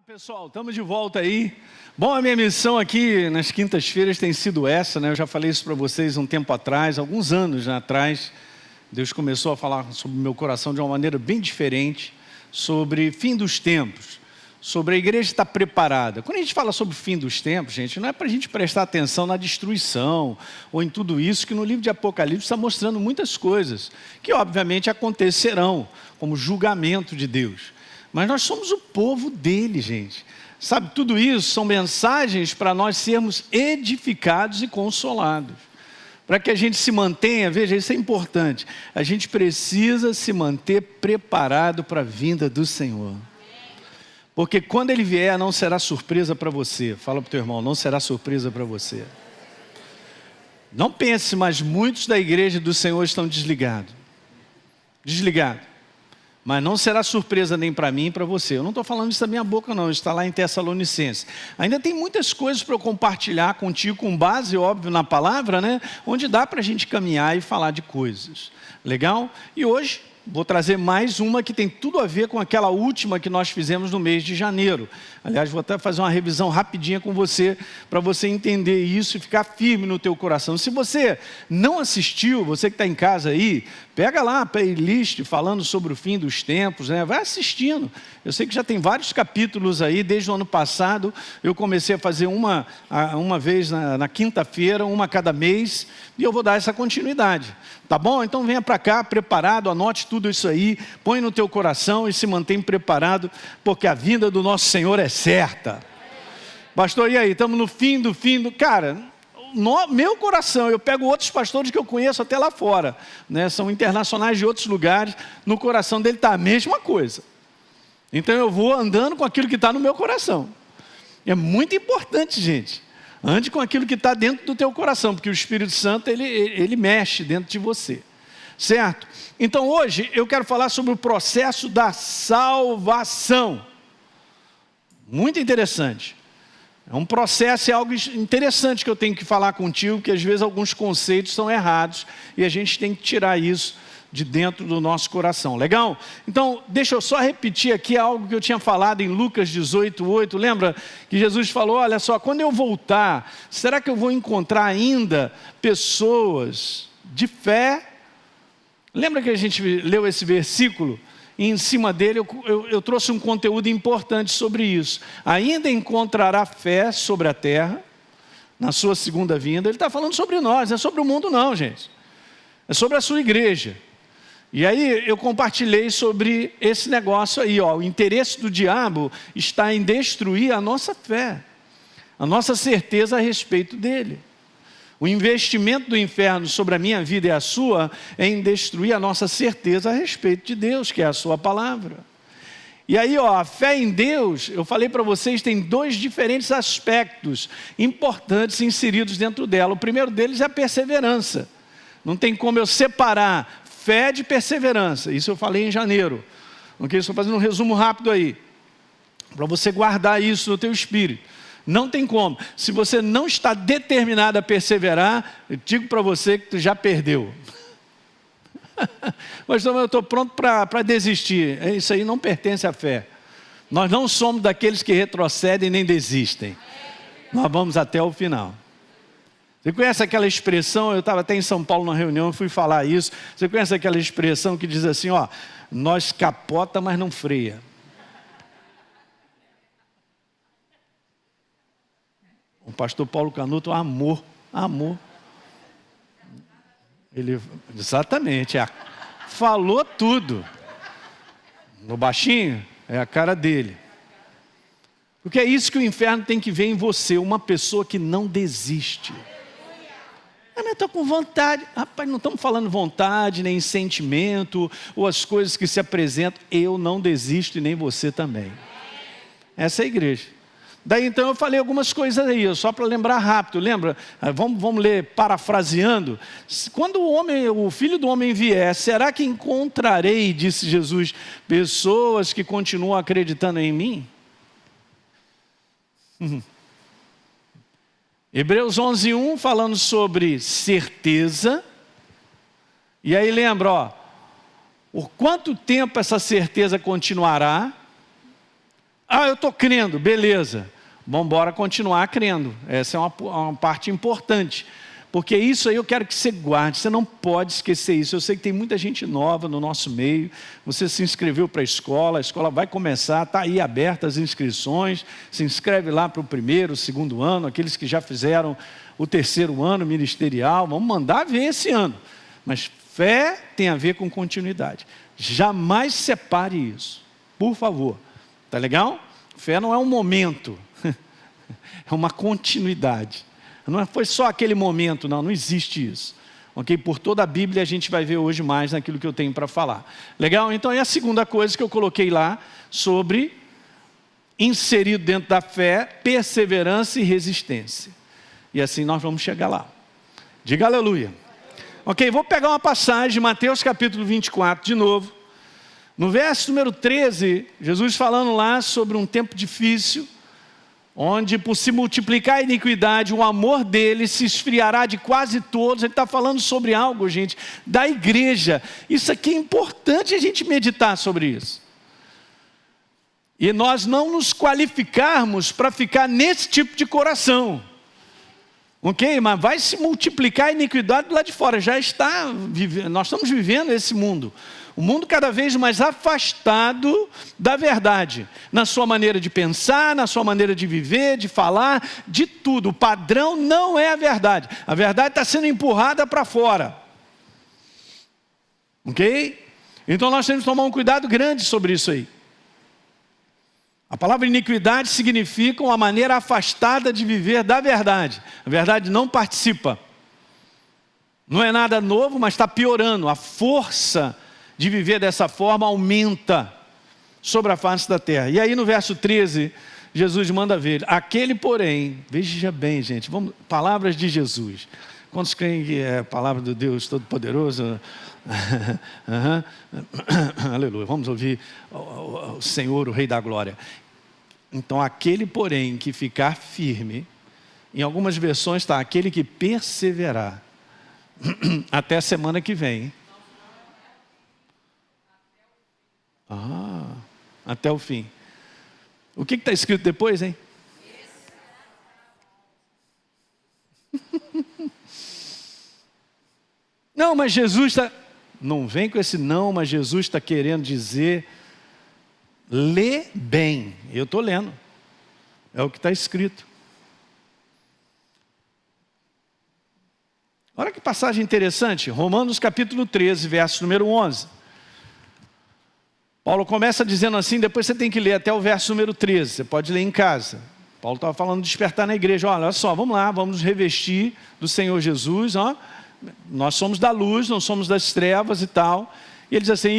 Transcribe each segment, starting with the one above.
Pessoal, estamos de volta aí. Bom, a minha missão aqui nas quintas-feiras tem sido essa, né? Eu já falei isso para vocês um tempo atrás, alguns anos atrás. Deus começou a falar sobre o meu coração de uma maneira bem diferente, sobre fim dos tempos, sobre a igreja estar preparada. Quando a gente fala sobre o fim dos tempos, gente, não é para a gente prestar atenção na destruição ou em tudo isso, que no livro de Apocalipse está mostrando muitas coisas, que obviamente acontecerão, como julgamento de Deus. Mas nós somos o povo dele, gente. Sabe, tudo isso são mensagens para nós sermos edificados e consolados. Para que a gente se mantenha, veja, isso é importante. A gente precisa se manter preparado para a vinda do Senhor. Porque quando Ele vier, não será surpresa para você. Fala para o teu irmão, não será surpresa para você. Não pense, mas muitos da igreja do Senhor estão desligados. Desligados. Mas não será surpresa nem para mim nem para você. Eu não estou falando isso da minha boca não, está lá em Tessalonicenses. Ainda tem muitas coisas para eu compartilhar contigo, com base, óbvio, na palavra, né? Onde dá para a gente caminhar e falar de coisas. Legal? E hoje vou trazer mais uma que tem tudo a ver com aquela última que nós fizemos no mês de janeiro. Aliás, vou até fazer uma revisão rapidinha com você, para você entender isso e ficar firme no teu coração. Se você não assistiu, você que está em casa aí, pega lá a playlist falando sobre o fim dos tempos, né? Vai assistindo. Eu sei que já tem vários capítulos aí, desde o ano passado. Eu comecei a fazer uma vez na quinta-feira, uma a cada mês, e eu vou dar essa continuidade. Tá bom? Então venha para cá, preparado, anote tudo isso aí, põe no teu coração e se mantém preparado, porque a vinda do nosso Senhor é certa. Pastor, e aí? Estamos no fim do... Cara, no meu coração, eu pego outros pastores que eu conheço até lá fora, né? São internacionais de outros lugares, no coração dele está a mesma coisa. Então eu vou andando com aquilo que está no meu coração. É muito importante, gente. Ande com aquilo que está dentro do teu coração, porque o Espírito Santo, ele mexe dentro de você. Certo? Então hoje eu quero falar sobre o processo da salvação. Muito interessante. É um processo, é algo interessante que eu tenho que falar contigo, porque às vezes alguns conceitos são errados e a gente tem que tirar isso de dentro do nosso coração. Legal? Então, deixa eu só repetir aqui algo que eu tinha falado em Lucas 18:8. Lembra que Jesus falou, olha só, quando eu voltar, será que eu vou encontrar ainda pessoas de fé? Lembra que a gente leu esse versículo? E em cima dele eu trouxe um conteúdo importante sobre isso. Ainda encontrará fé sobre a terra, na sua segunda vinda. Ele está falando sobre nós, não é sobre o mundo não, gente. É sobre a sua igreja. E aí eu compartilhei sobre esse negócio aí, ó. O interesse do diabo está em destruir a nossa fé, a nossa certeza a respeito dele. O investimento do inferno sobre a minha vida e a sua é em destruir a nossa certeza a respeito de Deus, que é a sua palavra. E aí, ó, a fé em Deus, eu falei para vocês, tem dois diferentes aspectos importantes inseridos dentro dela. O primeiro deles é a perseverança. Não tem como eu separar fé de perseverança. Isso eu falei em janeiro. Ok? Estou fazendo um resumo rápido aí, para você guardar isso no teu espírito. Não tem como. Se você não está determinado a perseverar, eu digo para você que tu já perdeu. Mas eu estou pronto para desistir. Isso aí não pertence à fé. Nós não somos daqueles que retrocedem nem desistem. Nós vamos até o final. Você conhece aquela expressão, eu estava até em São Paulo na reunião, fui falar isso. Você conhece aquela expressão que diz assim, ó, nós capota, mas não freia. O pastor Paulo Canuto amou. Ele, exatamente, falou tudo. No baixinho, é a cara dele. Porque é isso que o inferno tem que ver em você, uma pessoa que não desiste. Mas eu estou com vontade. Rapaz, não estamos falando vontade, nem sentimento, ou as coisas que se apresentam. Eu não desisto e nem você também. Essa é a igreja. Daí então eu falei algumas coisas aí, só para lembrar rápido, lembra? Vamos ler parafraseando. Quando o Filho do Homem vier, será que encontrarei, disse Jesus, pessoas que continuam acreditando em mim? Hebreus 11:1 falando sobre certeza. E aí lembra, ó, por quanto tempo essa certeza continuará? eu estou crendo, beleza. Vamos embora continuar crendo. Essa é uma parte importante. Porque isso aí eu quero que você guarde, você não pode esquecer isso. Eu sei que tem muita gente nova no nosso meio, você se inscreveu para a escola vai começar, está aí aberta as inscrições, se inscreve lá para o 1º, 2º ano, aqueles que já fizeram o 3º ano ministerial, vamos mandar ver esse ano. Mas fé tem a ver com continuidade. Jamais separe isso, por favor. Tá legal? Fé não é um momento, é uma continuidade. Não foi só aquele momento, não existe isso. Ok? Por toda a Bíblia a gente vai ver hoje mais naquilo que eu tenho para falar. Legal? Então é a segunda coisa que eu coloquei lá sobre inserido dentro da fé, perseverança e resistência. E assim nós vamos chegar lá. Diga aleluia. Ok, vou pegar uma passagem, Mateus capítulo 24 de novo. No verso número 13, Jesus falando lá sobre um tempo difícil, onde por se multiplicar a iniquidade, o amor dele se esfriará de quase todos. Ele está falando sobre algo, gente, da igreja. Isso aqui é importante a gente meditar sobre isso. E nós não nos qualificarmos para ficar nesse tipo de coração. Ok? Mas vai se multiplicar a iniquidade do lado de fora. Nós estamos vivendo esse mundo. O mundo cada vez mais afastado da verdade, na sua maneira de pensar, na sua maneira de viver, de falar, de tudo. O padrão não é a verdade. A verdade está sendo empurrada para fora. Ok? Então nós temos que tomar um cuidado grande sobre isso aí. A palavra iniquidade significa uma maneira afastada de viver da verdade. A verdade não participa. Não é nada novo, mas está piorando. A força de viver dessa forma aumenta sobre a face da terra. E aí no verso 13, Jesus manda ver, aquele porém, veja bem gente, palavras de Jesus. Quantos creem que é a palavra do Deus Todo-Poderoso? Aleluia, vamos ouvir o Senhor, o Rei da Glória. Então aquele porém que ficar firme, em algumas versões está aquele que perseverar, até a semana que vem. Até o fim. O que está escrito depois, hein? Não, mas Jesus está... Não vem com esse não, mas Jesus está querendo dizer... Lê bem. Eu estou lendo. É o que está escrito. Olha que passagem interessante. Romanos capítulo 13, verso número 11. Paulo começa dizendo assim, depois você tem que ler até o verso número 13, você pode ler em casa. Paulo estava falando de despertar na igreja, olha só, vamos lá, vamos nos revestir do Senhor Jesus, nós somos da luz, não somos das trevas e tal. E ele diz assim,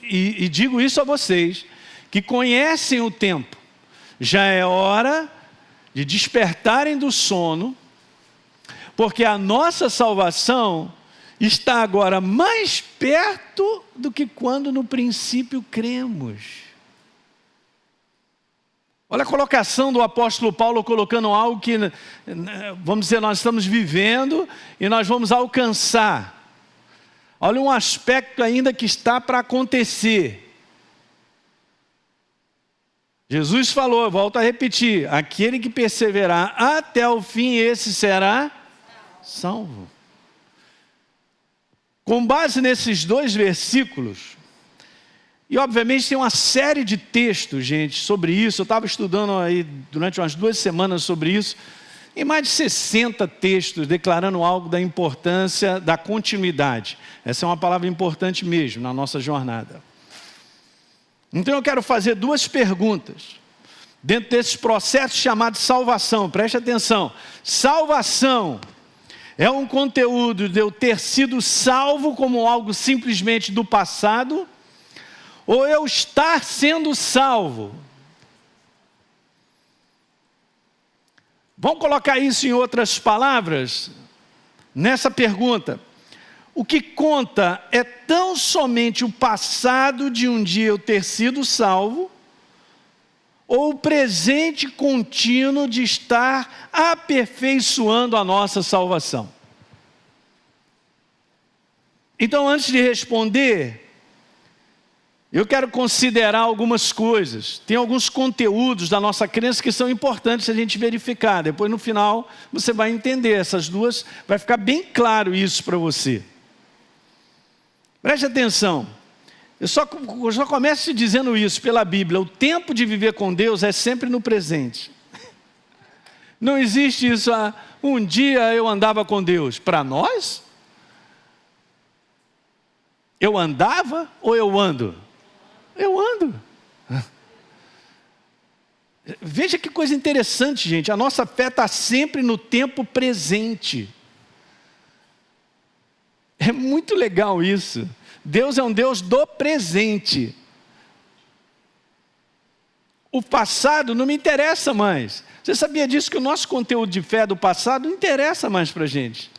e digo isso a vocês, que conhecem o tempo, já é hora de despertarem do sono, porque a nossa salvação está agora mais perto do que quando no princípio cremos. Olha a colocação do apóstolo Paulo colocando algo que, vamos dizer, nós estamos vivendo e nós vamos alcançar. Olha um aspecto ainda que está para acontecer. Jesus falou, eu volto a repetir, aquele que perseverar até o fim, esse será salvo. Com base nesses dois versículos, e obviamente tem uma série de textos, gente, sobre isso. Eu estava estudando aí durante umas 2 semanas sobre isso, e mais de 60 textos declarando algo da importância da continuidade. Essa é uma palavra importante mesmo na nossa jornada. Então eu quero fazer 2 perguntas, dentro desse processo chamado salvação, preste atenção. Salvação é um conteúdo de eu ter sido salvo como algo simplesmente do passado, ou eu estar sendo salvo? Vamos colocar isso em outras palavras? Nessa pergunta, o que conta é tão somente o passado de um dia eu ter sido salvo, ou o presente contínuo de estar aperfeiçoando a nossa salvação? Então, antes de responder, Eu quero considerar algumas coisas. Tem alguns conteúdos da nossa crença que são importantes a gente verificar. Depois, no final, você vai entender essas duas. Vai ficar bem claro isso para você. Preste atenção. Eu só começo te dizendo isso pela Bíblia. O tempo de viver com Deus é sempre no presente. Não existe isso, um dia eu andava com Deus. Para nós? Eu andava ou eu ando? Eu ando. Veja que coisa interessante, gente. A nossa fé está sempre no tempo presente. É muito legal isso. Deus é um Deus do presente. O passado não me interessa mais. Você sabia disso, que o nosso conteúdo de fé do passado não interessa mais para a gente.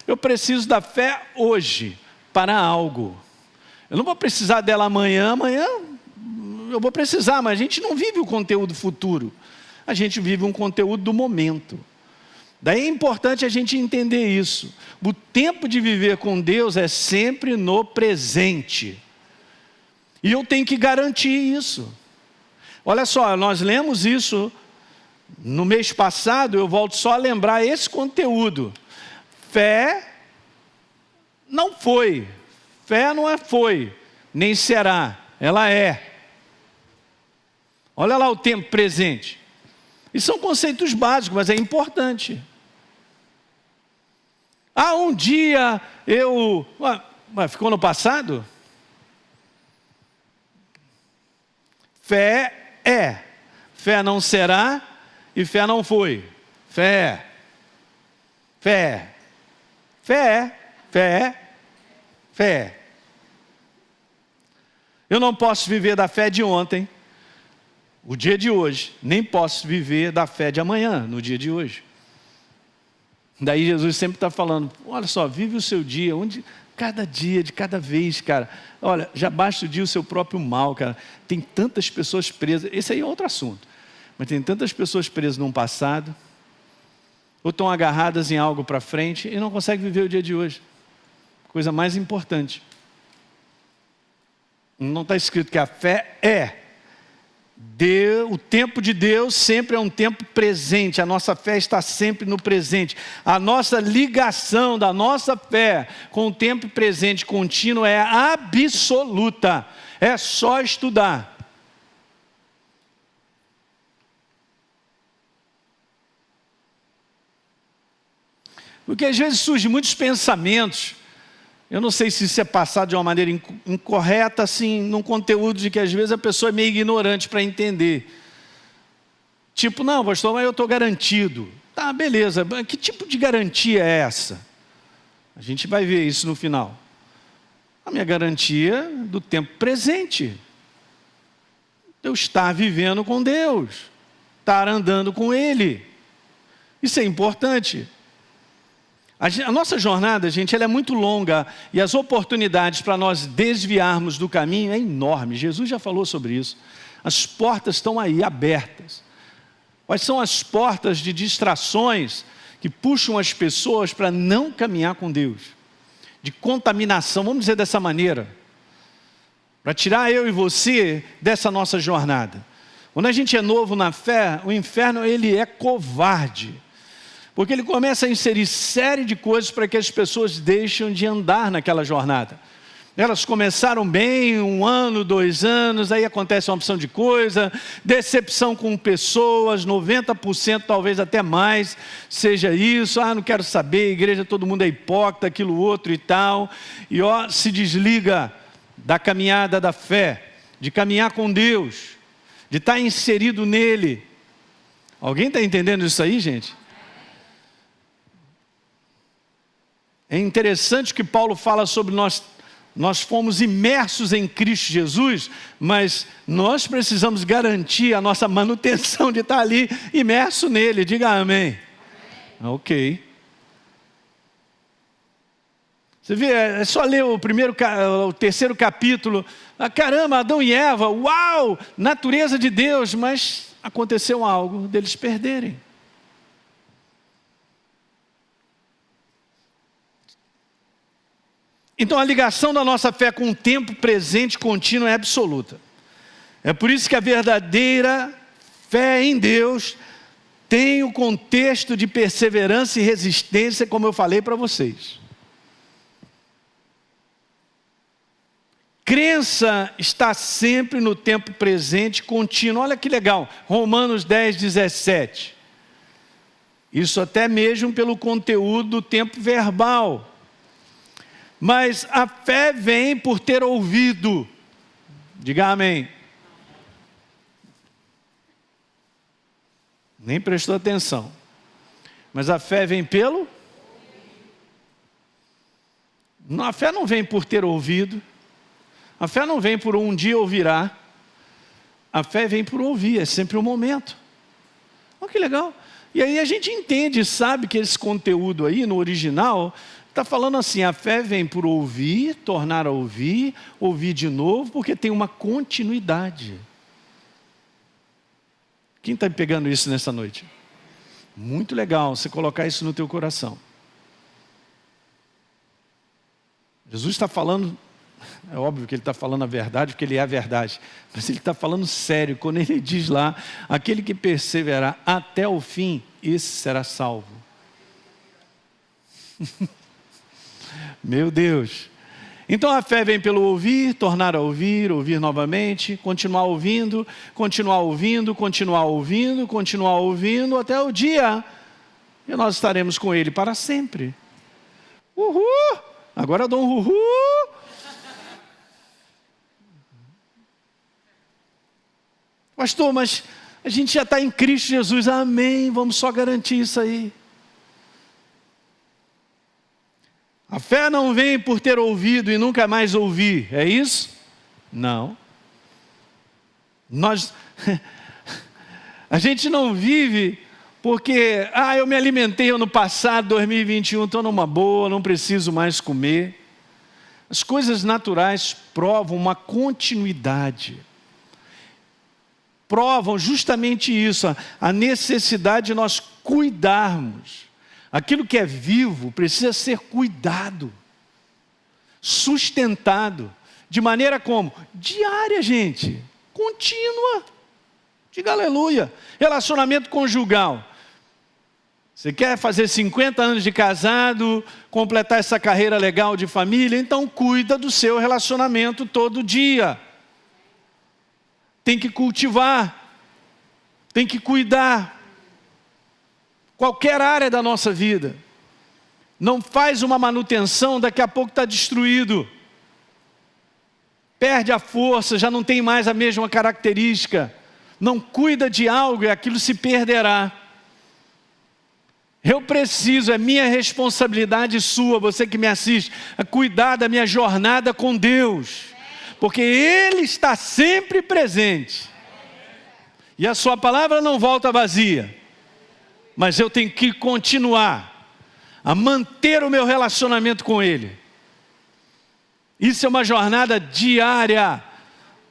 Eu preciso da fé hoje, para algo. Eu não vou precisar dela amanhã eu vou precisar, mas a gente não vive o conteúdo futuro. A gente vive um conteúdo do momento. Daí é importante a gente entender isso. O tempo de viver com Deus é sempre no presente. E eu tenho que garantir isso. Olha só, nós lemos isso no mês passado, eu volto só a lembrar esse conteúdo. Fé não foi. Fé não foi, nem será. Ela é. Olha lá o tempo presente. E são conceitos básicos, mas é importante. Um dia eu... ficou no passado? Fé é. Fé não será e fé não foi. Fé. Fé. Fé. Fé. Fé. Eu não posso viver da fé de ontem, o dia de hoje, nem posso viver da fé de amanhã, no dia de hoje. Daí Jesus sempre está falando, olha só, vive o seu dia, cada dia, de cada vez, cara. Olha, já basta o dia o seu próprio mal, cara. Tem tantas pessoas presas, esse aí é outro assunto, mas tem tantas pessoas presas num passado, ou estão agarradas em algo para frente e não conseguem viver o dia de hoje. Coisa mais importante. Não está escrito que a fé é. O tempo de Deus sempre é um tempo presente. A nossa fé está sempre no presente. A nossa ligação da nossa fé com o tempo presente contínuo é absoluta. É só estudar. Porque às vezes surgem muitos pensamentos. Eu não sei se isso é passado de uma maneira incorreta, assim, num conteúdo de que às vezes a pessoa é meio ignorante para entender. Tipo, não, pastor, mas eu estou garantido. Tá, beleza, que tipo de garantia é essa? A gente vai ver isso no final. A minha garantia do tempo presente. Eu estar vivendo com Deus, estar andando com Ele. Isso é importante. A nossa jornada, gente, ela é muito longa e as oportunidades para nós desviarmos do caminho é enorme. Jesus já falou sobre isso. As portas estão aí, abertas. Quais são as portas de distrações que puxam as pessoas para não caminhar com Deus? De contaminação, vamos dizer dessa maneira. Para tirar eu e você dessa nossa jornada. Quando a gente é novo na fé, o inferno ele é covarde. Porque ele começa a inserir série de coisas para que as pessoas deixem de andar naquela jornada. Elas começaram bem, 1 ano, 2 anos, aí acontece uma opção de coisa, decepção com pessoas, 90%, talvez até mais, seja isso, não quero saber, igreja, todo mundo é hipócrita, aquilo outro e tal, e se desliga da caminhada da fé, de caminhar com Deus, de estar inserido nele. Alguém está entendendo isso aí, gente? É interessante que Paulo fala sobre nós fomos imersos em Cristo Jesus, mas nós precisamos garantir a nossa manutenção de estar ali imerso nele. Diga amém. Ok. Você vê, é só ler o 3º capítulo. Caramba, Adão e Eva, uau, natureza de Deus, mas aconteceu algo deles perderem. Então a ligação da nossa fé com o tempo presente contínuo é absoluta. É por isso que a verdadeira fé em Deus tem o contexto de perseverança e resistência, como eu falei para vocês. Crença está sempre no tempo presente contínuo. Olha que legal, Romanos 10, 17. Isso até mesmo pelo conteúdo do tempo verbal. Mas a fé vem por ter ouvido. Diga amém. Nem prestou atenção. Mas a fé vem pelo? A fé não vem por ter ouvido. A fé não vem por um dia ouvirá. A fé vem por ouvir, é sempre um momento. Olha que legal. E aí a gente entende, sabe que esse conteúdo aí no original está falando assim, a fé vem por ouvir, tornar a ouvir, ouvir de novo, porque tem uma continuidade. Quem está pegando isso nessa noite? Muito legal você colocar isso no teu coração. Jesus está falando, é óbvio que ele está falando a verdade, porque ele é a verdade, mas ele está falando sério, quando ele diz lá, aquele que perseverar até o fim, esse será salvo. Meu Deus. Então a fé vem pelo ouvir, tornar a ouvir, ouvir novamente, continuar ouvindo, continuar ouvindo, continuar ouvindo, continuar ouvindo, até o dia, e nós estaremos com ele para sempre. Uhul! Agora eu dou um uhul! Pastor, mas a gente já está em Cristo Jesus, amém, vamos só garantir isso aí. A fé não vem por ter ouvido e nunca mais ouvir, é isso? Não. A gente não vive porque, eu me alimentei ano passado, 2021, estou numa boa, não preciso mais comer. As coisas naturais provam uma continuidade. Provam justamente isso, a necessidade de nós cuidarmos. Aquilo que é vivo precisa ser cuidado, sustentado, de maneira como? Diária, gente, contínua. Diga aleluia. Relacionamento conjugal. Você quer fazer 50 anos de casado, completar essa carreira legal de família? Então cuida do seu relacionamento todo dia. Tem que cultivar, tem que cuidar. Qualquer área da nossa vida. Não faz uma manutenção, daqui a pouco está destruído. Perde a força, já não tem mais a mesma característica. Não cuida de algo e aquilo se perderá. Eu preciso, é minha responsabilidade sua, você que me assiste, é cuidar da minha jornada com Deus. Porque Ele está sempre presente. E a sua palavra não volta vazia. Mas eu tenho que continuar a manter o meu relacionamento com Ele. Isso é uma jornada diária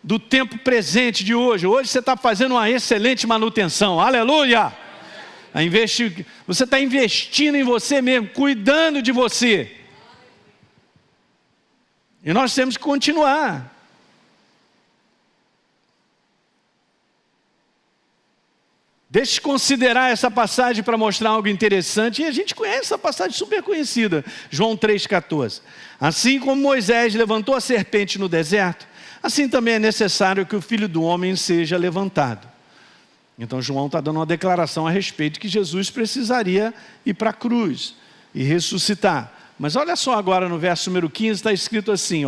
do tempo presente de hoje. Hoje você está fazendo uma excelente manutenção. Aleluia! Você está investindo em você mesmo, cuidando de você. E nós temos que continuar. Deixa eu considerar essa passagem para mostrar algo interessante. E a gente conhece essa passagem super conhecida. João 3,14. Assim como Moisés levantou a serpente no deserto, assim também é necessário que o Filho do Homem seja levantado. Então João está dando uma declaração a respeito de que Jesus precisaria ir para a cruz e ressuscitar. Mas olha só agora no verso número 15, está escrito assim,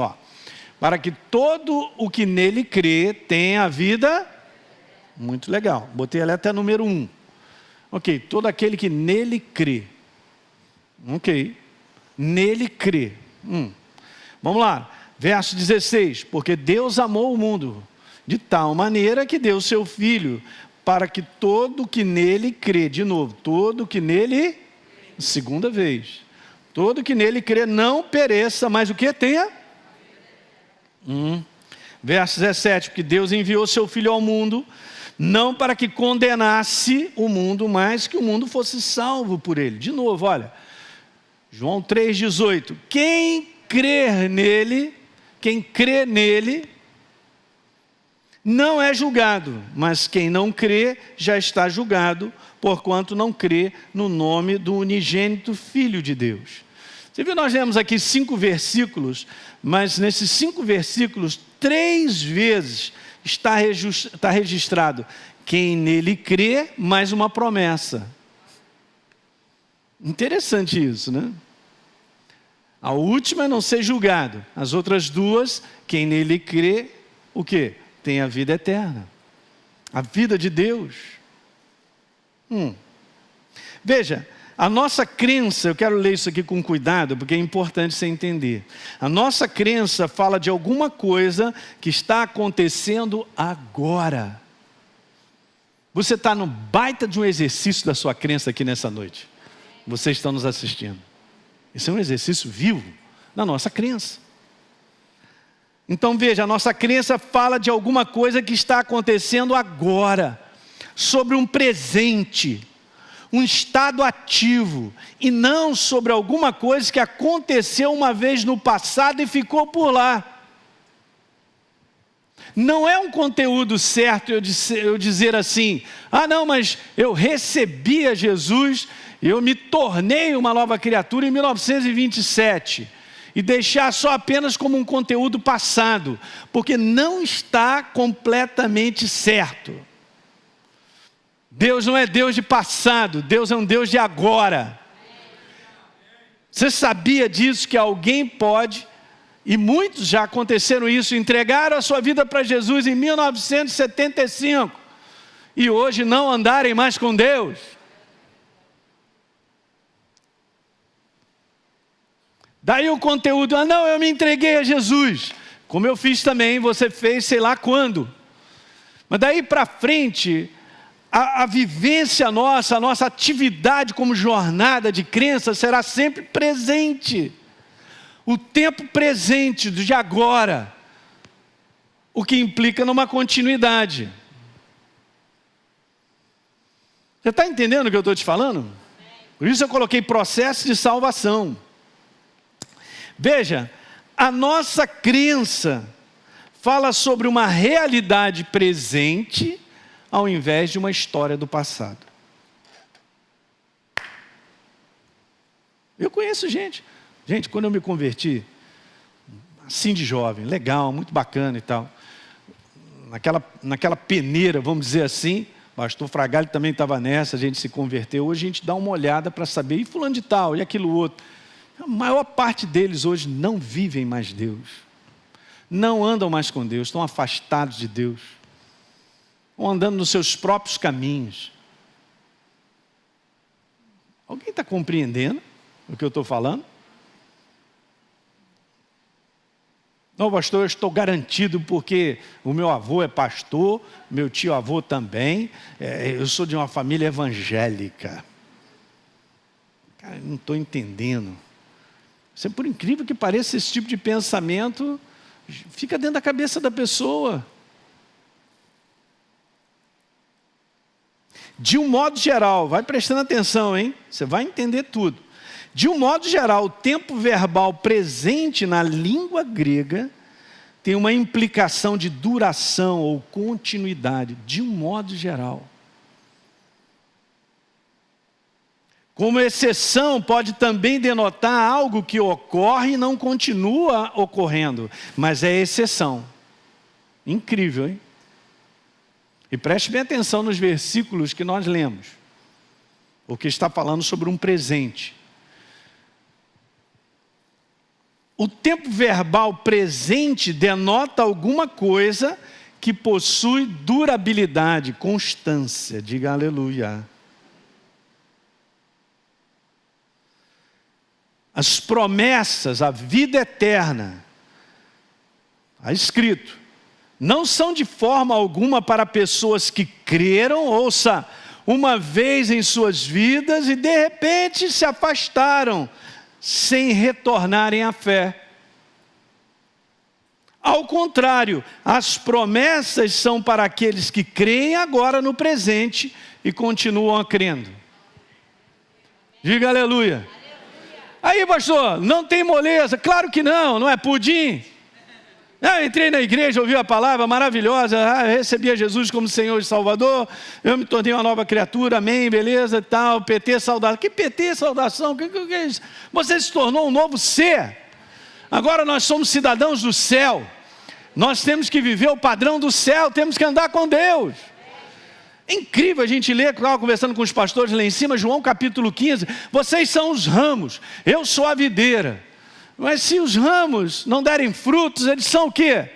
para que todo o que nele crê tenha a vida. Muito legal, botei ali até número 1. Ok, todo aquele que nele crê. Ok, nele crê. Vamos lá, verso 16. Porque Deus amou o mundo de tal maneira que deu seu Filho, para que todo que nele crê, de novo, todo que nele, segunda vez, todo que nele crê não pereça, mas o que tenha? Verso 17, porque Deus enviou seu Filho ao mundo, não para que condenasse o mundo, mas que o mundo fosse salvo por ele. De novo, olha, João 3,18, quem crê nele, não é julgado, mas quem não crê já está julgado, porquanto não crê no nome do unigênito Filho de Deus. Você viu, nós lemos aqui 5 versículos, mas nesses 5 versículos, 3 vezes está registrado quem nele crê, mais uma promessa. Interessante isso, né? A última é não ser julgado. As outras 2, quem nele crê, o quê? Tem a vida eterna. A vida de Deus. Veja, a nossa crença, eu quero ler isso aqui com cuidado, porque é importante você entender. A nossa crença fala de alguma coisa que está acontecendo agora. Você está no baita de um exercício da sua crença aqui nessa noite. Vocês estão nos assistindo. Esse é um exercício vivo da nossa crença. Então veja, a nossa crença fala de alguma coisa que está acontecendo agora, sobre um presente, um estado ativo, e não sobre alguma coisa que aconteceu uma vez no passado e ficou por lá. Não é um conteúdo certo eu dizer assim, não, mas eu recebi a Jesus, eu me tornei uma nova criatura em 1927, e deixar só apenas como um conteúdo passado, porque não está completamente certo. Deus não é Deus de passado, Deus é um Deus de agora. Você sabia disso, que alguém pode, e muitos já aconteceram isso, entregaram a sua vida para Jesus em 1975, e hoje não andarem mais com Deus? Daí o conteúdo, não, eu me entreguei a Jesus, como eu fiz também, você fez sei lá quando. Mas daí para frente, a vivência nossa, a nossa atividade como jornada de crença será sempre presente. O tempo presente de agora, o que implica numa continuidade. Você está entendendo o que eu estou te falando? Por isso eu coloquei processo de salvação. Veja, a nossa crença fala sobre uma realidade presente ao invés de uma história do passado. Eu conheço gente, quando eu me converti, assim de jovem, legal, muito bacana e tal, naquela peneira, vamos dizer assim, o pastor Fragalho também estava nessa, a gente se converteu, hoje a gente dá uma olhada para saber, e fulano de tal, e aquilo outro. A maior parte deles hoje não vivem mais Deus, não andam mais com Deus, estão afastados de Deus, ou andando nos seus próprios caminhos. Alguém está compreendendo o que eu estou falando? Não, pastor, eu estou garantido porque o meu avô é pastor, meu tio-avô também, eu sou de uma família evangélica. Cara, eu não estou entendendo. Por incrível que pareça, esse tipo de pensamento fica dentro da cabeça da pessoa. De um modo geral, vai prestando atenção, hein? Você vai entender tudo. De um modo geral, o tempo verbal presente na língua grega tem uma implicação de duração ou continuidade, de um modo geral. Como exceção, pode também denotar algo que ocorre e não continua ocorrendo, mas é exceção. Incrível, hein? E preste bem atenção nos versículos que nós lemos, porque está falando sobre um presente. O tempo verbal presente denota alguma coisa que possui durabilidade, constância. Diga aleluia. As promessas, a vida eterna, está escrito, não são de forma alguma para pessoas que creram, ouça, uma vez em suas vidas e de repente se afastaram, sem retornarem à fé. Ao contrário, as promessas são para aqueles que creem agora no presente e continuam crendo. Diga aleluia. Aí, pastor, não tem moleza? Claro que não, não é pudim. Eu entrei na igreja, ouvi a palavra maravilhosa, recebi a Jesus como Senhor e Salvador, eu me tornei uma nova criatura, amém, beleza e tal, PT, saudação. Que PT, saudação? Que é isso? Você se tornou um novo ser. Agora nós somos cidadãos do céu. Nós temos que viver o padrão do céu, temos que andar com Deus. É incrível a gente ler, eu estava conversando com os pastores lá em cima, João capítulo 15, vocês são os ramos, eu sou a videira. Mas se os ramos não derem frutos, eles são o quê?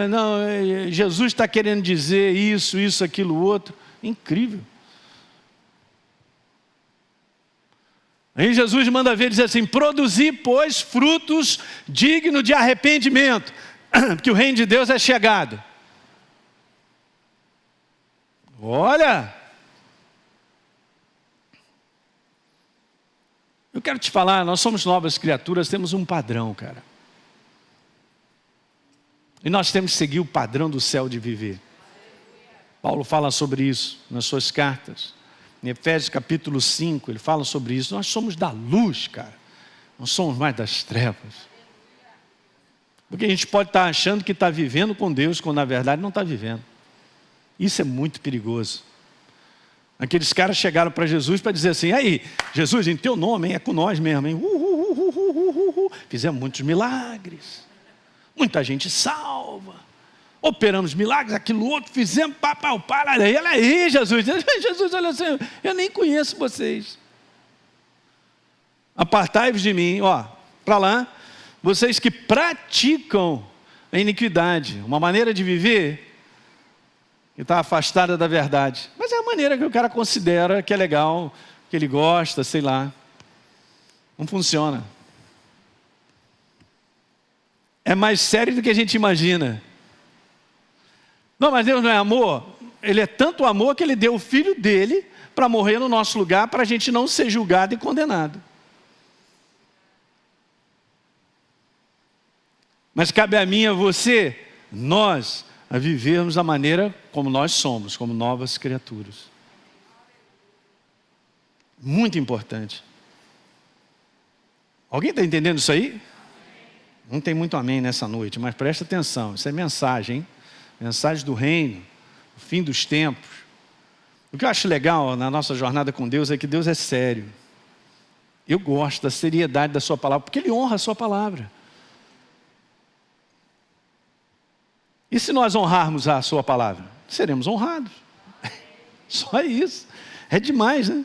Não, Jesus está querendo dizer isso, aquilo, outro. Incrível. Aí Jesus manda ver, diz assim, produzir, pois, frutos dignos de arrependimento, porque o reino de Deus é chegado. Olha! Eu quero te falar, nós somos novas criaturas, temos um padrão, cara. E nós temos que seguir o padrão do céu de viver. Paulo fala sobre isso nas suas cartas. Em Efésios capítulo 5, ele fala sobre isso. Nós somos da luz, cara. Não somos mais das trevas. Porque a gente pode estar achando que está vivendo com Deus, quando na verdade não está vivendo. Isso é muito perigoso. Aqueles caras chegaram para Jesus para dizer assim, aí, Jesus, em teu nome, hein, é com nós mesmo, hein? Fizemos muitos milagres, muita gente salva, operamos milagres, aquilo outro, fizemos, olha aí, Jesus, olha assim, eu nem conheço vocês. Apartai-vos de mim, para lá, vocês que praticam a iniquidade, uma maneira de viver que está afastada da verdade. Mas é a maneira que o cara considera que é legal, que ele gosta, sei lá. Não funciona. É mais sério do que a gente imagina. Não, mas Deus não é amor? Ele é tanto amor que Ele deu o Filho dele para morrer no nosso lugar, para a gente não ser julgado e condenado. Mas cabe a mim e a você, nós, a vivermos da maneira como nós somos, como novas criaturas. Muito importante. Alguém está entendendo isso aí? Não tem muito amém nessa noite, mas presta atenção, isso é mensagem, hein? Mensagem do reino, o fim dos tempos. O que eu acho legal na nossa jornada com Deus é que Deus é sério. Eu gosto da seriedade da sua palavra, porque Ele honra a sua palavra. E se nós honrarmos a sua palavra? Seremos honrados. Só isso. É demais, né?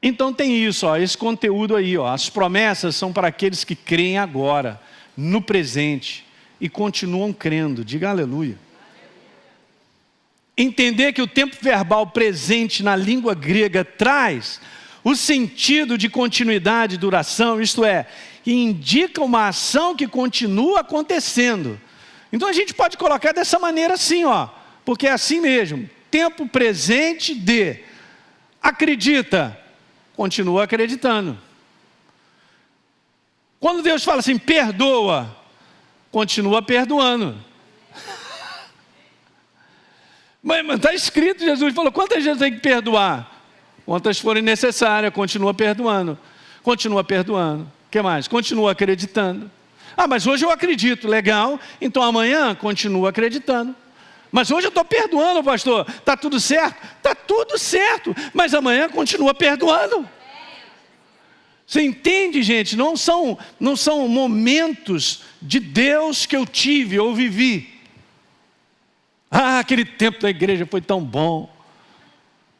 Então tem isso, esse conteúdo aí. As promessas são para aqueles que creem agora, no presente, e continuam crendo. Diga aleluia. Entender que o tempo verbal presente na língua grega traz o sentido de continuidade e duração, isto é, indica uma ação que continua acontecendo. Então a gente pode colocar dessa maneira assim, porque é assim mesmo. Tempo presente de acredita, continua acreditando. Quando Deus fala assim, perdoa, continua perdoando. Mas está escrito, Jesus falou, quantas vezes tem que perdoar? Quantas forem necessárias, continua perdoando. Continua perdoando. O que mais? Continua acreditando. Mas hoje eu acredito, legal, então amanhã continua acreditando. Mas hoje eu estou perdoando, pastor, está tudo certo? Está tudo certo, mas amanhã continua perdoando. Você entende, gente? Não são momentos de Deus que eu tive ou vivi. Aquele tempo da igreja foi tão bom.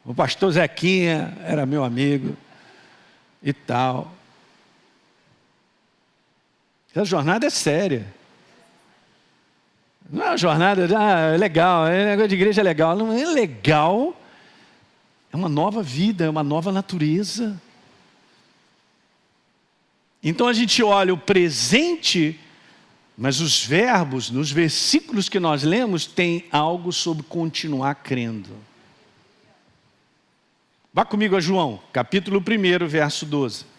O pastor Zequinha era meu amigo e tal. Essa jornada é séria. Não é uma jornada, é legal, negócio de igreja é legal. Não é legal, é uma nova vida, é uma nova natureza. Então a gente olha o presente, mas os verbos, nos versículos que nós lemos, tem algo sobre continuar crendo. Vá comigo a João, capítulo 1, verso 12.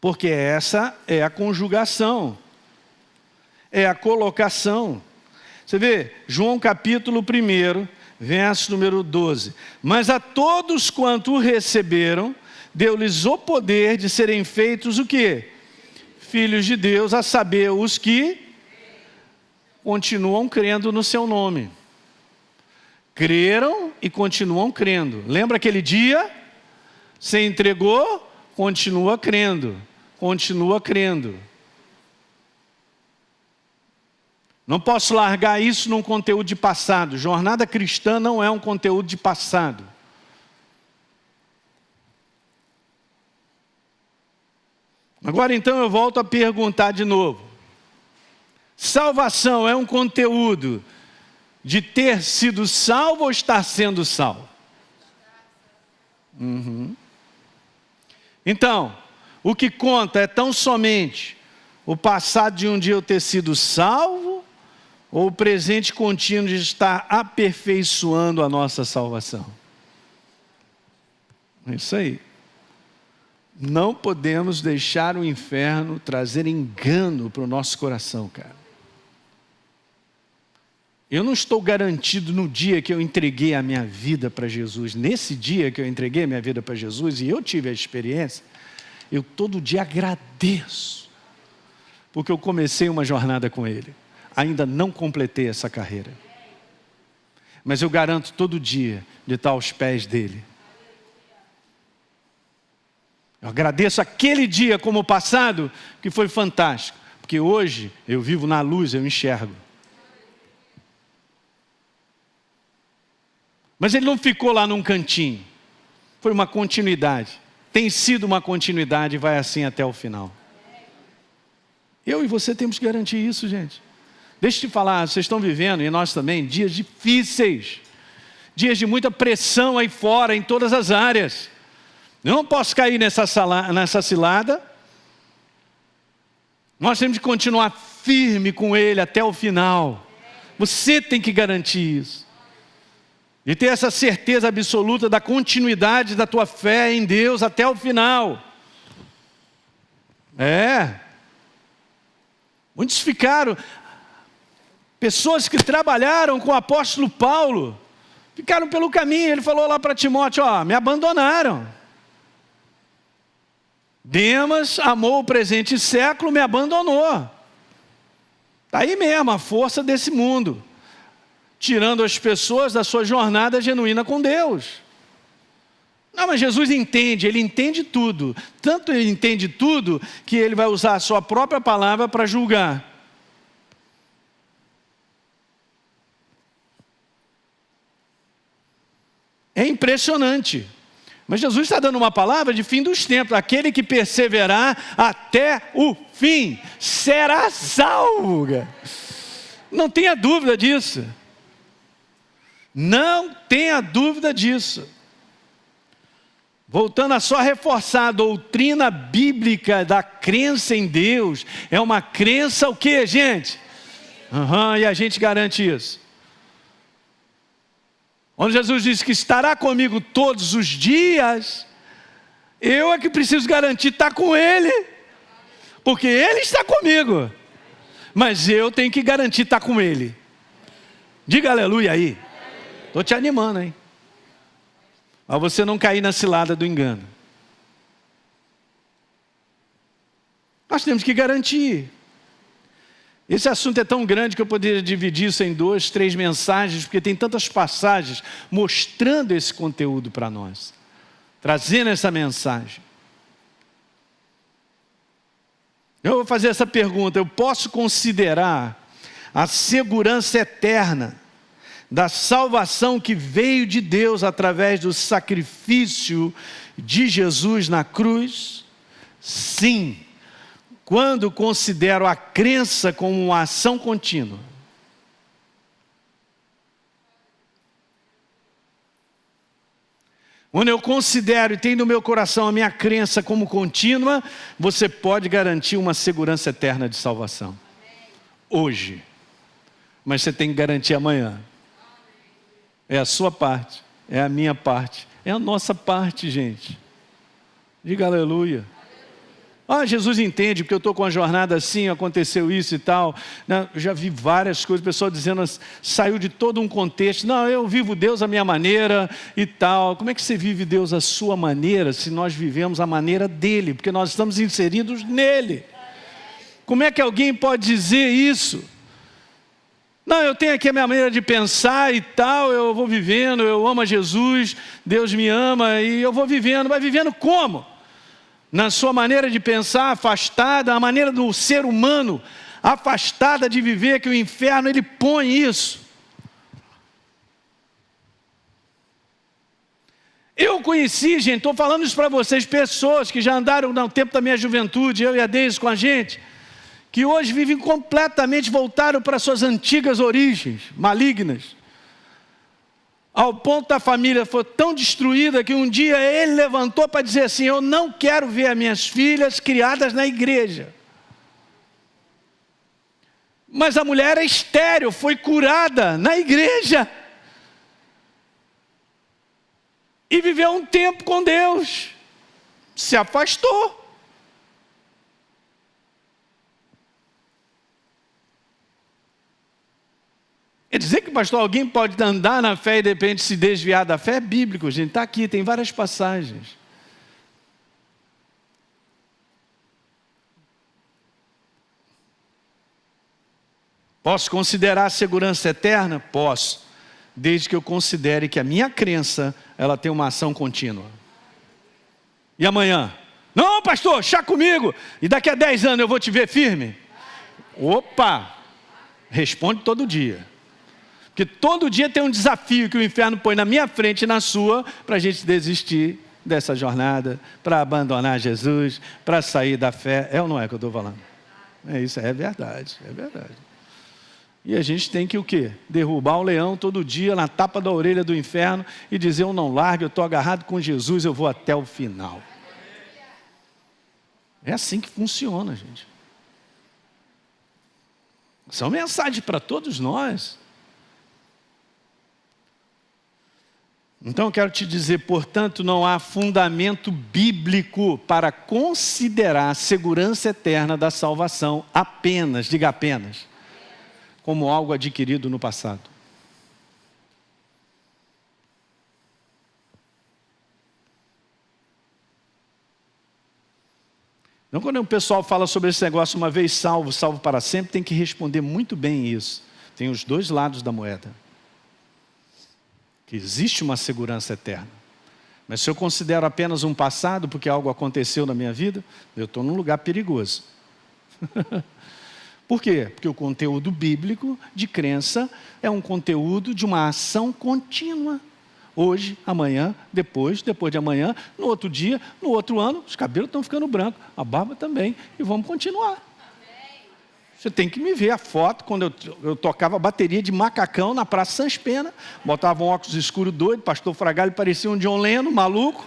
Porque essa é a conjugação, é a colocação. Você vê, João capítulo 1, verso número 12. Mas a todos quanto o receberam, deu-lhes o poder de serem feitos o quê? Filhos de Deus, a saber, os que continuam crendo no seu nome. Creram e continuam crendo. Lembra aquele dia? Você entregou, continua crendo. Continua crendo. Não posso largar isso num conteúdo de passado. Jornada cristã não é um conteúdo de passado. Agora então eu volto a perguntar de novo. Salvação é um conteúdo de ter sido salvo ou estar sendo salvo? Então, o que conta é tão somente o passado de um dia eu ter sido salvo, ou o presente contínuo de estar aperfeiçoando a nossa salvação? É isso aí. Não podemos deixar o inferno trazer engano para o nosso coração, cara. Eu não estou garantido no dia que eu entreguei a minha vida para Jesus. Nesse dia que eu entreguei a minha vida para Jesus e eu tive a experiência, eu todo dia agradeço, porque eu comecei uma jornada com Ele. Ainda não completei essa carreira, mas eu garanto todo dia de estar aos pés dEle. Eu agradeço aquele dia como passado, que foi fantástico, porque hoje eu vivo na luz, eu enxergo. Mas ele não ficou lá num cantinho, foi uma continuidade, tem sido uma continuidade e vai assim até o final. Eu e você temos que garantir isso, gente. Deixa eu te falar, vocês estão vivendo, e nós também, dias difíceis, dias de muita pressão aí fora, em todas as áreas. Eu não posso cair nessa cilada. Nós temos que continuar firme com Ele até o final. Você tem que garantir isso. E ter essa certeza absoluta da continuidade da tua fé em Deus até o final. Muitos ficaram, pessoas que trabalharam com o apóstolo Paulo, ficaram pelo caminho. Ele falou lá para Timóteo, me abandonaram. Demas amou o presente século, me abandonou. Está aí mesmo a força desse mundo, tirando as pessoas da sua jornada genuína com Deus. Não, mas Jesus entende, Ele entende tudo. Tanto Ele entende tudo, que Ele vai usar a sua própria palavra para julgar. É impressionante. Mas Jesus está dando uma palavra de fim dos tempos. Aquele que perseverar até o fim será salvo. Não tenha dúvida disso. Não tenha dúvida disso. Voltando a só reforçar a doutrina bíblica da crença em Deus, é uma crença o quê, gente? E a gente garante isso. Onde Jesus disse que estará comigo todos os dias, eu é que preciso garantir estar com Ele, porque Ele está comigo, mas eu tenho que garantir estar com Ele. Diga aleluia aí. Estou te animando, hein? Para você não cair na cilada do engano. Nós temos que garantir. Esse assunto é tão grande que eu poderia dividir isso em 2, 3 mensagens, porque tem tantas passagens mostrando esse conteúdo para nós, trazendo essa mensagem. Eu vou fazer essa pergunta: eu posso considerar a segurança eterna da salvação que veio de Deus através do sacrifício de Jesus na cruz? Sim, quando considero a crença como uma ação contínua. Quando eu considero e tenho no meu coração a minha crença como contínua, você pode garantir uma segurança eterna de salvação. Hoje. Mas você tem que garantir amanhã. É a sua parte, é a minha parte, é a nossa parte, gente. Diga aleluia. Jesus entende, porque eu estou com a jornada assim, aconteceu isso e tal. Não, eu já vi várias coisas, pessoal dizendo, saiu de todo um contexto. Não, eu vivo Deus à minha maneira e tal. Como é que você vive Deus à sua maneira, se nós vivemos a maneira dele? Porque nós estamos inseridos nele. Como é que alguém pode dizer isso? Não, eu tenho aqui a minha maneira de pensar e tal, eu vou vivendo, eu amo a Jesus, Deus me ama e eu vou vivendo. Vai vivendo como? Na sua maneira de pensar afastada, a maneira do ser humano afastada de viver, que o inferno ele põe isso. Eu conheci, gente, estou falando isso para vocês, pessoas que já andaram no tempo da minha juventude, eu e a Deise com a gente, que hoje vivem completamente, voltaram para suas antigas origens malignas. Ao ponto da família foi tão destruída que um dia ele levantou para dizer assim, eu não quero ver as minhas filhas criadas na igreja. Mas a mulher era estéril, foi curada na igreja. E viveu um tempo com Deus. Se afastou. Quer dizer que, pastor, alguém pode andar na fé e de repente se desviar da fé? É bíblico, gente, está aqui, tem várias passagens. Posso considerar a segurança eterna? Posso, desde que eu considere que a minha crença, ela tem uma ação contínua. E amanhã? Não, pastor, chá comigo, e daqui a 10 anos eu vou te ver firme? Opa, responde todo dia. Porque todo dia tem um desafio que o inferno põe na minha frente e na sua, para a gente desistir dessa jornada, para abandonar Jesus, para sair da fé. É ou não é que eu estou falando? É isso, é verdade, é verdade. E a gente tem que o quê? Derrubar o leão todo dia na tapa da orelha do inferno e dizer, eu não largo, eu estou agarrado com Jesus, eu vou até o final. É assim que funciona, gente. São mensagens para todos nós. Então eu quero te dizer, portanto, não há fundamento bíblico para considerar a segurança eterna da salvação apenas, diga apenas, como algo adquirido no passado. Então quando o pessoal fala sobre esse negócio, uma vez salvo, salvo para sempre, tem que responder muito bem isso. Tem os dois lados da moeda. Que existe uma segurança eterna. Mas se eu considero apenas um passado, porque algo aconteceu na minha vida, eu estou num lugar perigoso. Por quê? Porque o conteúdo bíblico de crença é um conteúdo de uma ação contínua. Hoje, amanhã, depois de amanhã, no outro dia, no outro ano, os cabelos estão ficando brancos, a barba também, e vamos continuar. Você tem que me ver a foto, quando eu tocava bateria de macacão na Praça Sans Pena, botava um óculos escuro doido, pastor Fragalho parecia um John Lennon, maluco.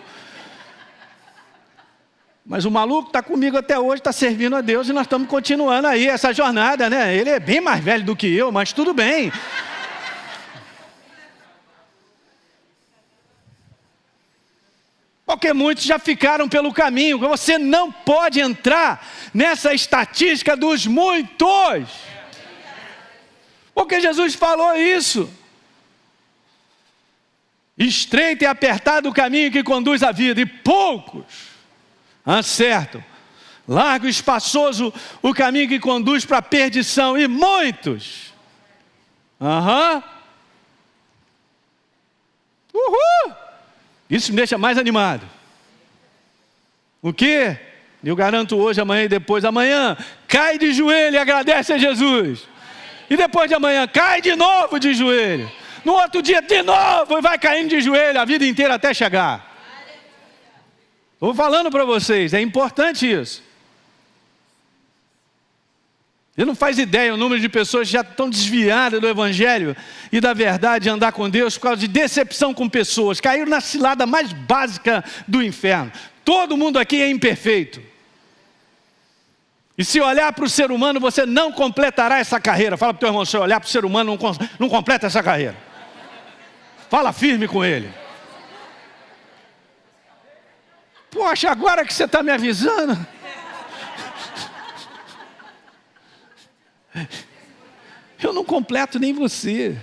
Mas o maluco está comigo até hoje, está servindo a Deus e nós estamos continuando aí essa jornada, né? Ele é bem mais velho do que eu, mas tudo bem. Porque muitos já ficaram pelo caminho. Você não pode entrar nessa estatística dos muitos. Porque Jesus falou isso. Estreito e apertado o caminho que conduz à vida, e poucos acertam. Largo e espaçoso o caminho que conduz para a perdição, e muitos. Uhul! Isso me deixa mais animado. O quê? Eu garanto hoje, amanhã e depois. Amanhã, cai de joelho e agradece a Jesus. E depois de amanhã, cai de novo de joelho. No outro dia, de novo, e vai caindo de joelho a vida inteira até chegar. Estou falando para vocês, é importante isso. Você não faz ideia o número de pessoas que já estão desviadas do Evangelho e da verdade de andar com Deus por causa de decepção com pessoas. Caíram na cilada mais básica do inferno. Todo mundo aqui é imperfeito. E se olhar para o ser humano, você não completará essa carreira. Fala para o teu irmão, se olhar para o ser humano, não completa essa carreira. Fala firme com ele. Poxa, agora que você está me avisando... Eu não completo nem você.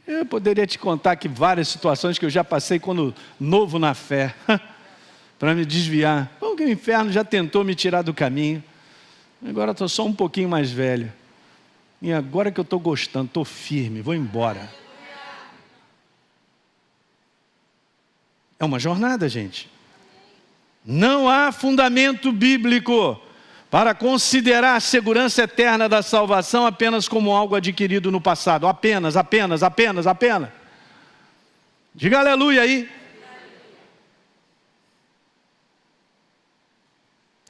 Eu poderia te contar aqui várias situações que eu já passei quando novo na fé, para me desviar. Porque o inferno já tentou me tirar do caminho. Agora estou só um pouquinho mais velho. E agora que eu estou gostando, estou firme, vou embora. É uma jornada, gente. Não há fundamento bíblico para considerar a segurança eterna da salvação apenas como algo adquirido no passado. Apenas. Diga aleluia aí.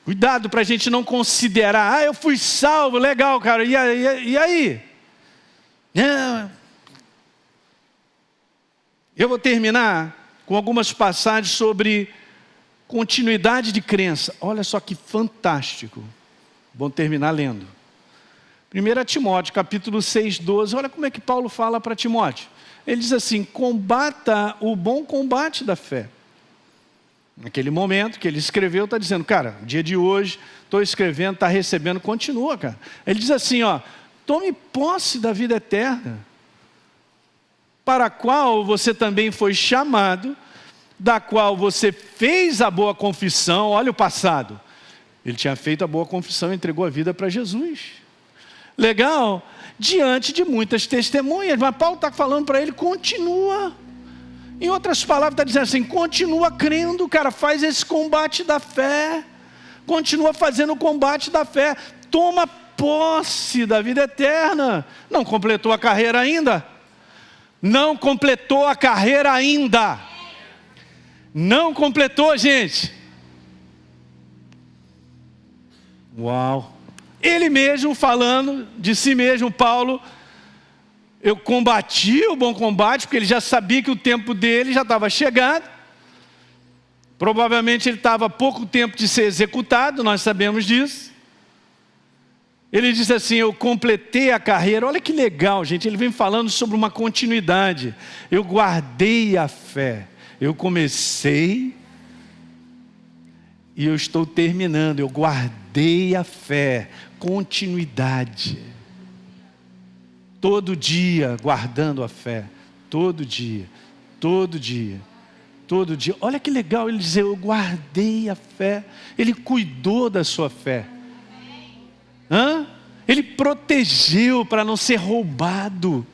Cuidado para a gente não considerar, eu fui salvo, legal, cara, e aí? Eu vou terminar com algumas passagens sobre continuidade de crença. Olha só que fantástico. Vou terminar lendo. 1 Timóteo, capítulo 6, 12. Olha como é que Paulo fala para Timóteo. Ele diz assim: combata o bom combate da fé. Naquele momento que ele escreveu, está dizendo, cara, dia de hoje, estou escrevendo, está recebendo, continua, cara. Ele diz assim, tome posse da vida eterna, para a qual você também foi chamado, da qual você fez a boa confissão. Olha o passado. Ele tinha feito a boa confissão e entregou a vida para Jesus. Legal? Diante de muitas testemunhas. Mas Paulo está falando para ele, continua. Em outras palavras, está dizendo assim, continua crendo, cara, faz esse combate da fé. Continua fazendo o combate da fé. Toma posse da vida eterna. Não completou a carreira ainda? Não completou a carreira ainda. Não completou, gente. Uau. Ele mesmo falando de si mesmo, Paulo, eu combati o bom combate, porque ele já sabia que o tempo dele já estava chegando. Provavelmente ele estava há pouco tempo de ser executado, nós sabemos disso. Ele diz assim, eu completei a carreira. Olha que legal, gente, ele vem falando sobre uma continuidade. Eu guardei a fé. Eu comecei e eu estou terminando. Eu guardei a fé. Continuidade. Todo dia guardando a fé. Todo dia. Olha que legal ele dizer, eu guardei a fé. Ele cuidou da sua fé. Ele protegeu para não ser roubado.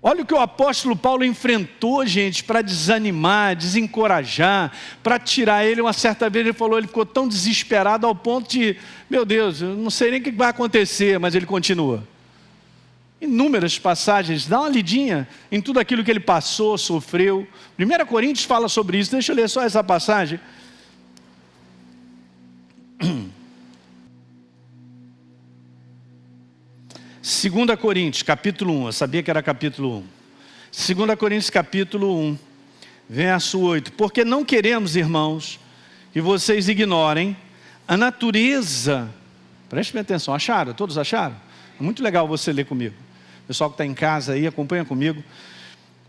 Olha o que o apóstolo Paulo enfrentou, gente, para desanimar, desencorajar, para tirar ele. Uma certa vez ele falou, ele ficou tão desesperado ao ponto de, meu Deus, eu não sei nem o que vai acontecer, mas ele continua. Inúmeras passagens, dá uma lidinha em tudo aquilo que ele passou, sofreu. 1 Coríntios fala sobre isso, deixa eu ler só essa passagem. 2 Coríntios, capítulo 1, eu sabia que era capítulo 1. 2 Coríntios, capítulo 1, verso 8. Porque não queremos, irmãos, que vocês ignorem a natureza. Prestem atenção, acharam? Todos acharam? É muito legal você ler comigo. O pessoal que está em casa aí, acompanha comigo.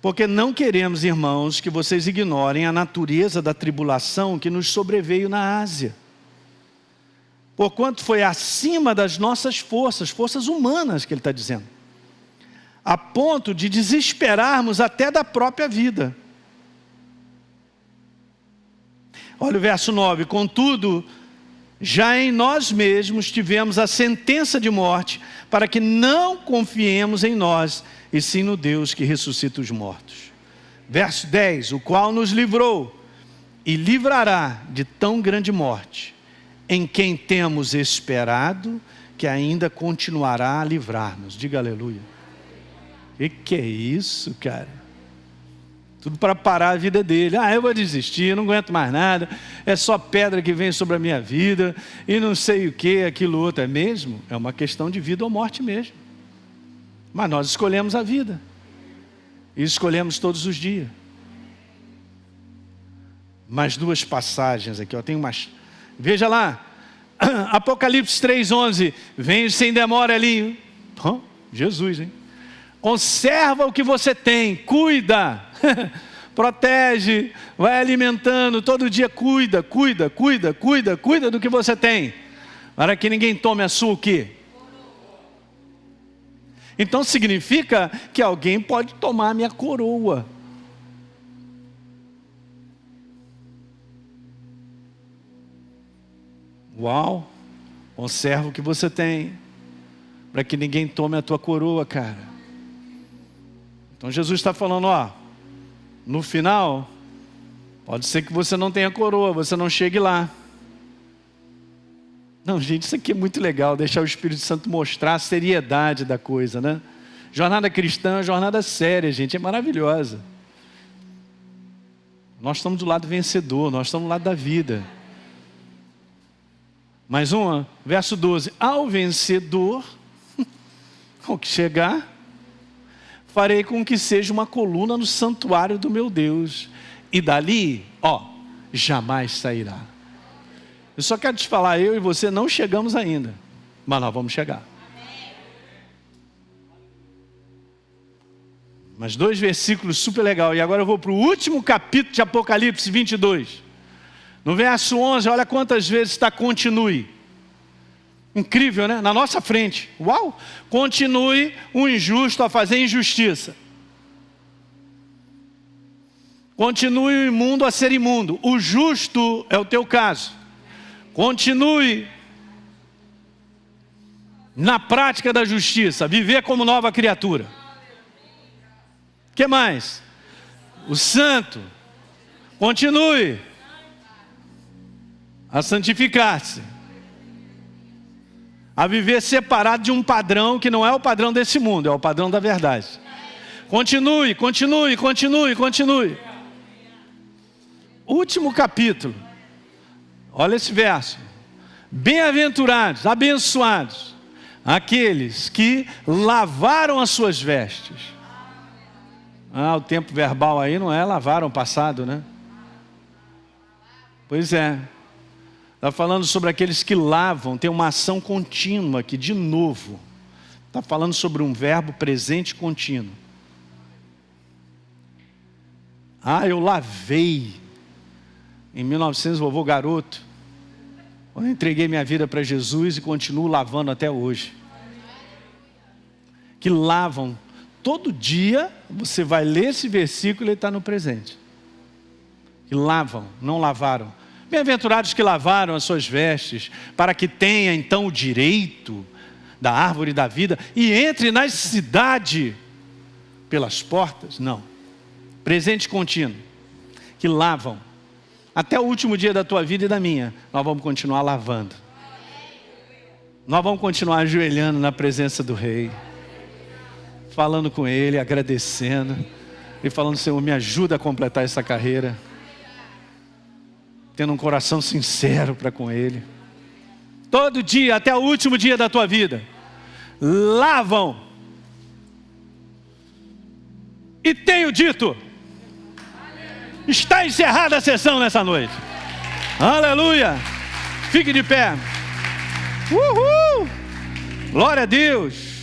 Porque não queremos, irmãos, que vocês ignorem a natureza da tribulação que nos sobreveio na Ásia. Porquanto foi acima das nossas forças humanas que ele está dizendo, a ponto de desesperarmos até da própria vida. Olha o verso 9, contudo, já em nós mesmos tivemos a sentença de morte, para que não confiemos em nós, e sim no Deus que ressuscita os mortos. Verso 10, o qual nos livrou e livrará de tão grande morte, em quem temos esperado, que ainda continuará a livrar-nos. Diga aleluia. Que é isso, cara? Tudo para parar a vida dele. Eu vou desistir, não aguento mais nada. É só pedra que vem sobre a minha vida. E não sei o que, aquilo outro. É mesmo? É uma questão de vida ou morte mesmo. Mas nós escolhemos a vida. E escolhemos todos os dias. Mais duas passagens aqui, tem umas... Veja lá, Apocalipse 3:11, venho sem demora ali, Jesus, hein? Conserva o que você tem, cuida, protege, vai alimentando, todo dia cuida do que você tem, Para que ninguém tome a sua o quê? Então significa que alguém pode tomar a minha coroa. Uau! Conserva o que você tem, para que ninguém tome a tua coroa, cara. Então Jesus está falando, ó, no final, pode ser que você não tenha coroa, você não chegue lá. Não, gente, isso aqui é muito legal, deixar o Espírito Santo mostrar a seriedade da coisa, né? Jornada cristã, jornada séria, gente, é maravilhosa. Nós estamos do lado vencedor, nós estamos do lado da vida. Mais uma, verso 12. Ao vencedor, ao que chegar, farei com que seja uma coluna no santuário do meu Deus. E dali, jamais sairá. Eu só quero te falar, eu e você não chegamos ainda, mas nós vamos chegar. Mas 2 versículos super legal. E agora eu vou para o último capítulo de Apocalipse 22. No verso 11, olha quantas vezes está continue. Incrível, né? Na nossa frente. Uau! Continue o injusto a fazer injustiça. Continue o imundo a ser imundo. O justo é o teu caso. Continue na prática da justiça. Viver como nova criatura. O que mais? O santo. Continue a santificar-se, a viver separado de um padrão que não é o padrão desse mundo, é o padrão da verdade. Continue, continue, continue, continue. Último capítulo, olha esse verso. Bem-aventurados, abençoados, aqueles que lavaram as suas vestes. O tempo verbal aí não é lavaram passado, né? Pois é. Está falando sobre aqueles que lavam, tem uma ação contínua aqui, de novo. Está falando sobre um verbo presente contínuo. Eu lavei. Em 1900, vovô garoto, quando eu entreguei minha vida para Jesus e continuo lavando até hoje. Que lavam. Todo dia você vai ler esse versículo e ele está no presente. Que lavam, não lavaram. Bem-aventurados que lavaram as suas vestes, para que tenha então o direito da árvore da vida e entre na cidade pelas portas. Não. Presente contínuo. Que lavam. Até o último dia da tua vida e da minha, nós vamos continuar lavando. Nós vamos continuar ajoelhando na presença do Rei, falando com Ele, agradecendo e falando, Senhor, me ajuda a completar essa carreira, tendo um coração sincero para com Ele. Todo dia, até o último dia da tua vida, lavam. E tenho dito, está encerrada a sessão nessa noite. Aleluia. Fique de pé. Uhul. Glória a Deus.